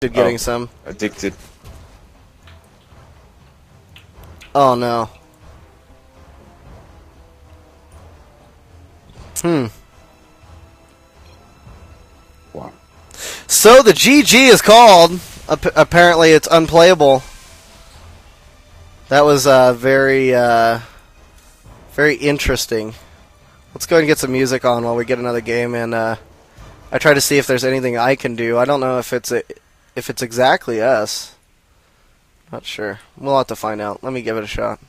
Getting some. Addicted. Oh no. Wow. So the GG is called. Apparently it's unplayable. That was very interesting. Let's go ahead and get some music on while we get another game, and I try to see if there's anything I can do. I don't know if it's exactly us. Not sure. We'll have to find out. Let me give it a shot.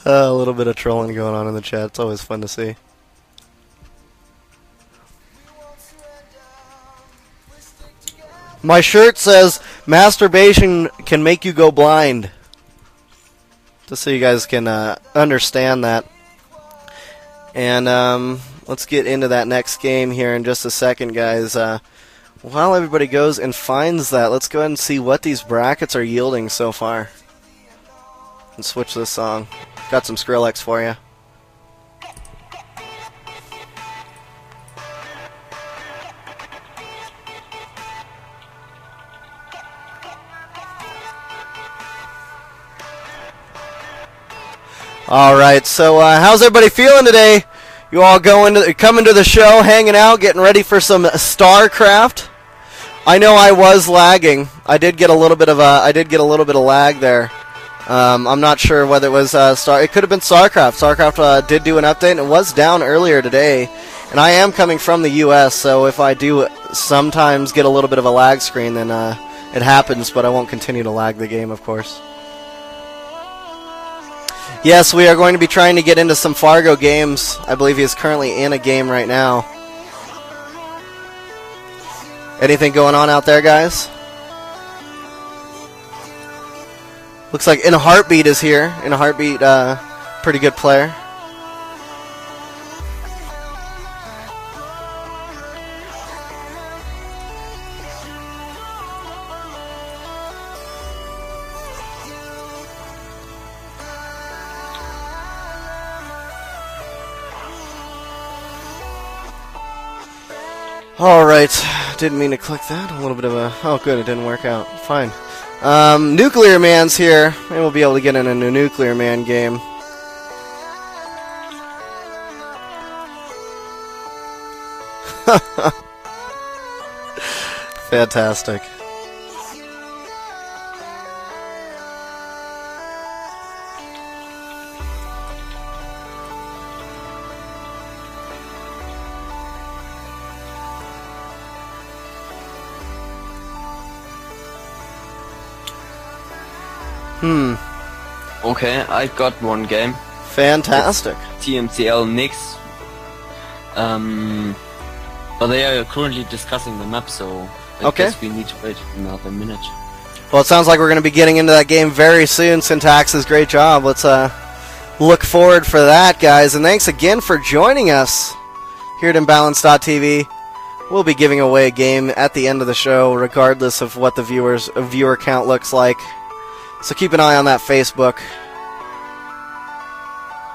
A little bit of trolling going on in the chat. It's always fun to see. My shirt says, masturbation can make you go blind. Just so you guys can understand that. And let's get into that next game here in just a second, guys. While everybody goes and finds that, let's go ahead and see what these brackets are yielding so far. And switch this song. Got some Skrillex for you. All right, so how's everybody feeling today? You all coming to the show, hanging out, getting ready for some StarCraft? I know I was lagging. I did get a little bit of lag there. I'm not sure whether it was it could have been StarCraft. StarCraft did do an update, and it was down earlier today. And I am coming from the U.S., so if I do sometimes get a little bit of a lag screen, then it happens. But I won't continue to lag the game, of course. Yes, we are going to be trying to get into some Fargo games. I believe he is currently in a game right now. Anything going on out there, guys? Looks like In a Heartbeat is here. In a Heartbeat, pretty good player. Alright, didn't mean to click that. A little bit of a... Oh, good, it didn't work out. Fine. Nuclear Man's here. Maybe we'll be able to get in a new Nuclear Man game. Fantastic. Okay, I got one game. Fantastic. It's TMCL Nix. But they are currently discussing the map, so I guess we need to wait another minute. Well, it sounds like we're going to be getting into that game very soon. Syntax's great job. Let's look forward for that, guys. And thanks again for joining us here at Imbalance.tv. We'll be giving away a game at the end of the show, regardless of what the viewer count looks like. So keep an eye on that Facebook.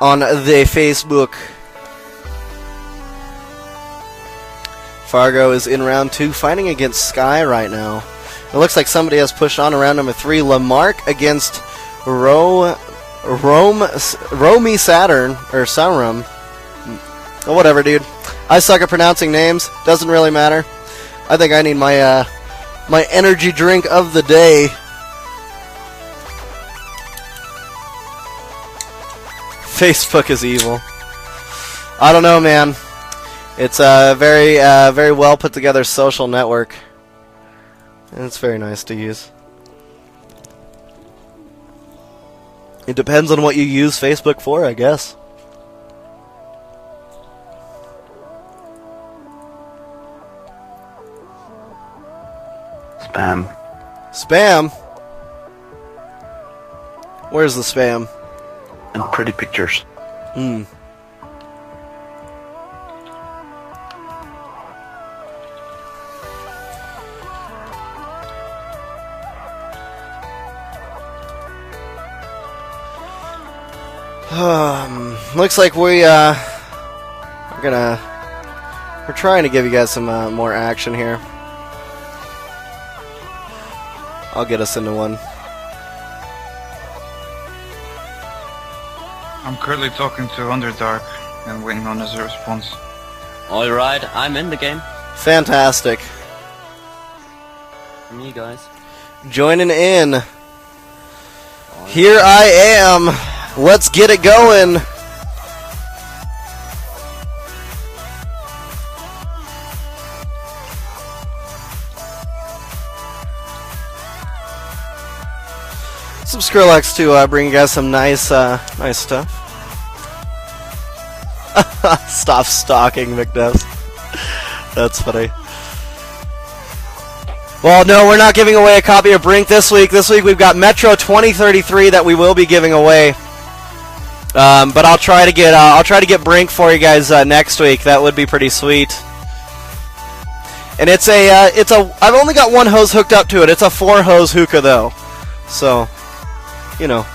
On the Facebook. Fargo is in round 2, fighting against Sky right now. It looks like somebody has pushed on to round number 3. Lamarck against Romy Saturn, or Sauron. Oh, whatever, dude. I suck at pronouncing names. Doesn't really matter. I think I need my my energy drink of the day. Facebook is evil. I don't know, man. It's a very well put together social network. And it's very nice to use. It depends on what you use Facebook for, I guess. Spam. Spam? Where's the spam? And pretty pictures. Looks like we're trying to give you guys some more action here. I'll get us into one. I'm currently talking to Underdark and waiting on his response. Alright, I'm in the game. Fantastic. From you guys. Joining in. Here I am. Let's get it going. Some Skrillex to bring you guys some nice stuff. Stop stalking, McNubbs. That's funny. Well, no, we're not giving away a copy of Brink this week. This week we've got Metro 2033 that we will be giving away. But I'll try to get Brink for you guys next week. That would be pretty sweet. And it's a I've only got one hose hooked up to it. It's a 4-hose hookah though, so you know.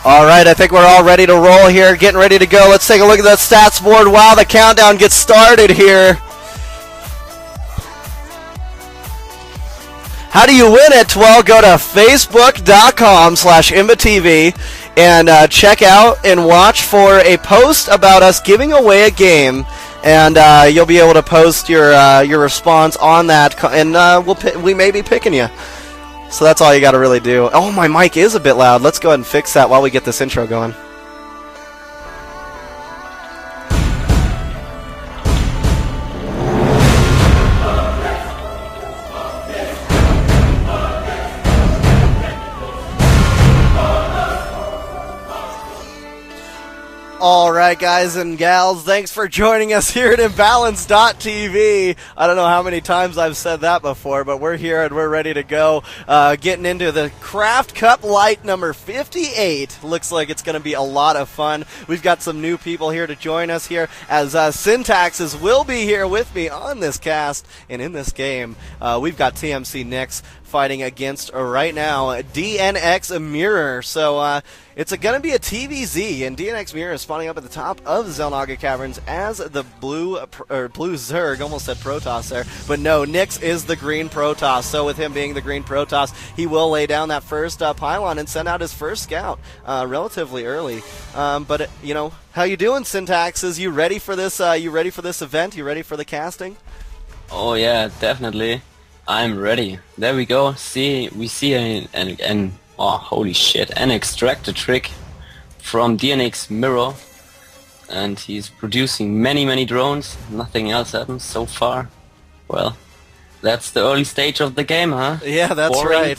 Alright, I think we're all ready to roll here, getting ready to go. Let's take a look at that stats board while the countdown gets started here. How do you win it? Well, go to facebook.com/ImbaTV and check out and watch for a post about us giving away a game. And you'll be able to post your response on that, and we may be picking you. So that's all you got to really do. Oh, my mic is a bit loud. Let's go ahead and fix that while we get this intro going. Alright, guys and gals, thanks for joining us here at Imbalance.tv. I don't know how many times I've said that before, but we're here and we're ready to go. Getting into the Craftcup Lite number 58. Looks like it's going to be a lot of fun. We've got some new people here to join us here, as Syntaxes will be here with me on this cast and in this game. We've got TMC Nix fighting against, right now, DNX Mirror. So it's going to be a TVZ, and DNX Mirror is spawning up at the top of Xel'Naga Caverns as the blue Zerg. Almost said Protoss there, but no, Nix is the green Protoss. So with him being the green Protoss, he will lay down that first pylon and send out his first scout relatively early. But you know, how you doing, Syntaxes? You ready for this? You ready for this event? You ready for the casting? Oh yeah, definitely. I'm ready. There we go. We see an oh holy shit, an extractor trick from DNX Mirror, and he's producing many drones. Nothing else happens so far. Well, that's the early stage of the game, huh? Yeah, that's boring, right.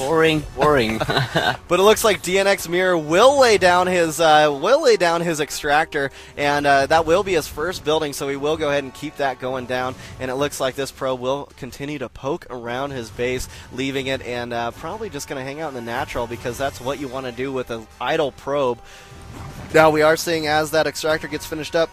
Boring. But it looks like DNX Mirror will lay down his extractor, and that will be his first building. So he will go ahead and keep that going down. And it looks like this pro will continue to poke around his base, leaving it, and probably just going to hang out in the natural, because that's what you want to do with an idle probe. Now we are seeing, as that extractor gets finished up,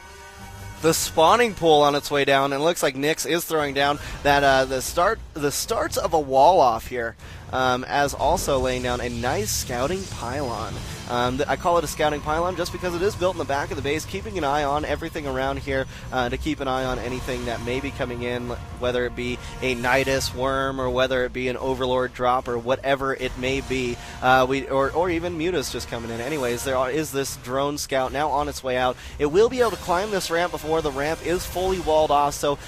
the spawning pool on its way down, and it looks like Nix is throwing down that the starts of a wall off here, as also laying down a nice scouting pylon. I call it a scouting pylon just because it is built in the back of the base, keeping an eye on everything around here, to keep an eye on anything that may be coming in, whether it be a Nidus worm or whether it be an Overlord drop or whatever it may be, or even Mutas just coming in. Anyways, there is this drone scout now on its way out. It will be able to climb this ramp before the ramp is fully walled off, so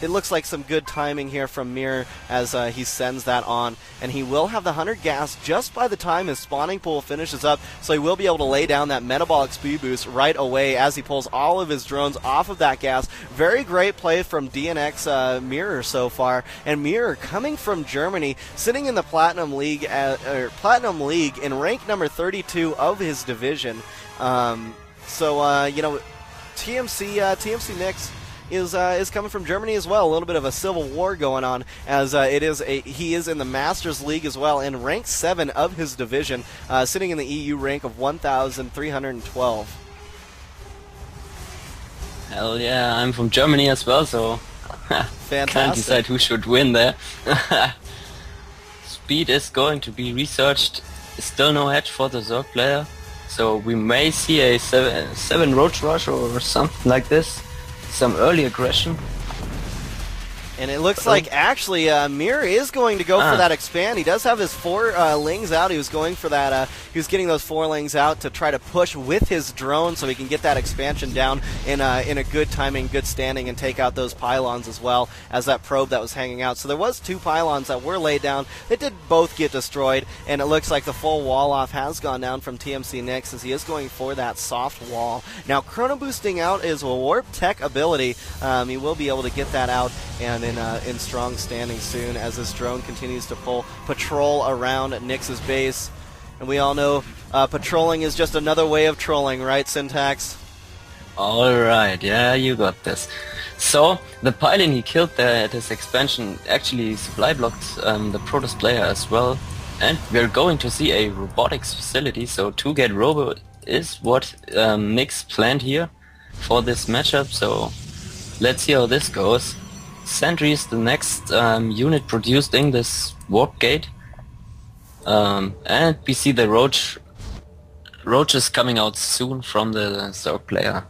it looks like some good timing here from Mirror as he sends that on. And he will have the 100 gas just by the time his spawning pool finishes up, so he will be able to lay down that metabolic speed boost right away as he pulls all of his drones off of that gas. Very great play from DNX Mirror so far. And Mirror, coming from Germany, sitting in the Platinum League in rank number 32 of his division. You know, TMC Nix is coming from Germany as well. A little bit of a civil war going on, as he is in the Masters League as well, in rank 7 of his division, sitting in the EU rank of 1,312. Hell yeah, I'm from Germany as well, so can't Fantastic. decide who should win there. Speed is going to be researched. Still no hedge for the Zerg player, so we may see a 7 Roach Rush or something like this. Some early aggression. And it looks like actually Mir is going to go for that expand. He does have his 4 lings out. He was going for that. He was getting those 4 lings out to try to push with his drone so he can get that expansion down in a good timing, good standing, and take out those pylons as well as that probe that was hanging out. So there was 2 pylons that were laid down. They did both get destroyed, and it looks like the full wall off has gone down from TMC Nyx as he is going for that soft wall. Now chrono boosting out is a warp tech ability. He will be able to get that out and in strong standing soon as this drone continues to patrol around Nyx's base. And we all know patrolling is just another way of trolling, right, Syntax? Alright, yeah, you got this. So, the pylon he killed there at his expansion actually supply blocked the Protoss player as well. And we're going to see a robotics facility, so 2-gate robo is what Nyx planned here for this matchup, so let's see how this goes. Sentry is the next unit produced in this warp gate, and we see the roaches coming out soon from the Zerg player.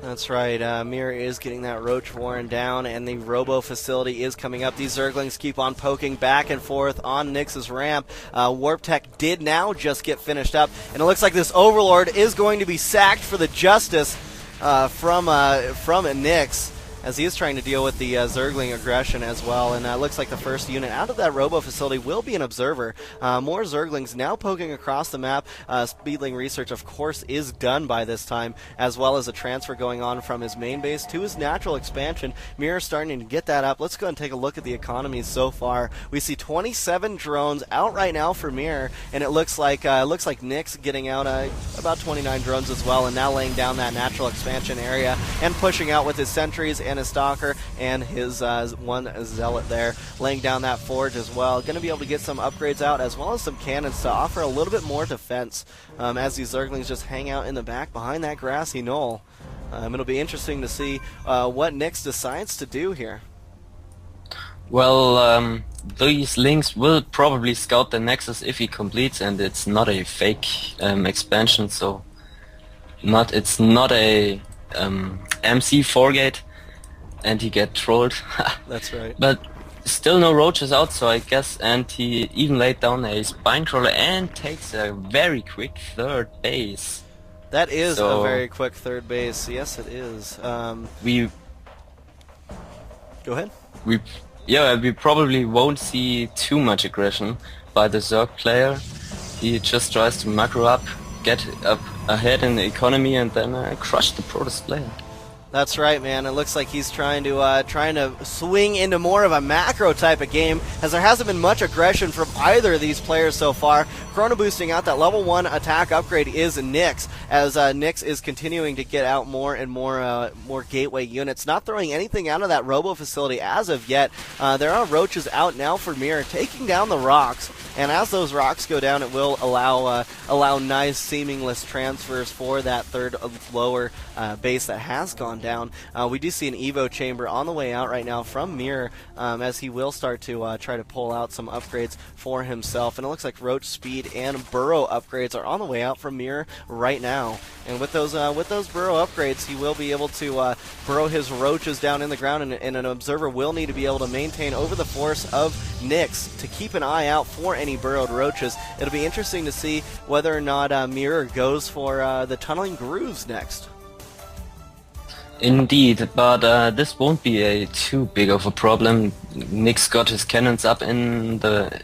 That's right. Mir is getting that roach warren down, and the robo facility is coming up. These Zerglings keep on poking back and forth on Nyx's ramp. Warp Tech did now just get finished up, and it looks like this Overlord is going to be sacked for the justice from Nyx, as he is trying to deal with the Zergling aggression as well. And it looks like the first unit out of that robo facility will be an observer. More Zerglings now poking across the map. Speedling research, of course, is done by this time, as well as a transfer going on from his main base to his natural expansion. Mir starting to get that up. Let's go and take a look at the economies so far. We see 27 drones out right now for Mir, and it looks like Nyx getting out about 29 drones as well, and now laying down that natural expansion area and pushing out with his sentries and a stalker and his one zealot there, laying down that forge as well. Going to be able to get some upgrades out as well as some cannons to offer a little bit more defense as these Zerglings just hang out in the back behind that grassy knoll. It'll be interesting to see what Nyx decides to do here. Well, these links will probably scout the Nexus if he completes, and it's not a fake expansion, so it's not a MC 4-gate, and he get trolled. That's right. But still no roaches out, so I guess, and he even laid down a spine crawler and takes a very quick 3rd base. That is a very quick 3rd base. Yes, it is. Go ahead. We probably won't see too much aggression by the Zerg player. He just tries to macro up, get up ahead in the economy, and then crush the Protoss player. That's right, man. It looks like he's trying to swing into more of a macro type of game, as there hasn't been much aggression from either of these players so far. Chrono boosting out that level 1 attack upgrade is Nyx, as Nyx is continuing to get out more and more gateway units, not throwing anything out of that robo facility as of yet. There are roaches out now for Mir, taking down the rocks, and as those rocks go down, it will allow nice seamless transfers for that 3rd lower base that has gone down. We do see an Evo chamber on the way out right now from Mir, as he will start to try to pull out some upgrades for himself. And it looks like Roach Speed and Burrow upgrades are on the way out from Mir right now. And with those Burrow upgrades, he will be able to burrow his roaches down in the ground, and an observer will need to be able to maintain over the force of Nyx to keep an eye out for any burrowed roaches. It'll be interesting to see whether or not Mir goes for the tunneling grooves next. Indeed, but this won't be too big of a problem. Nyx got his cannons up in the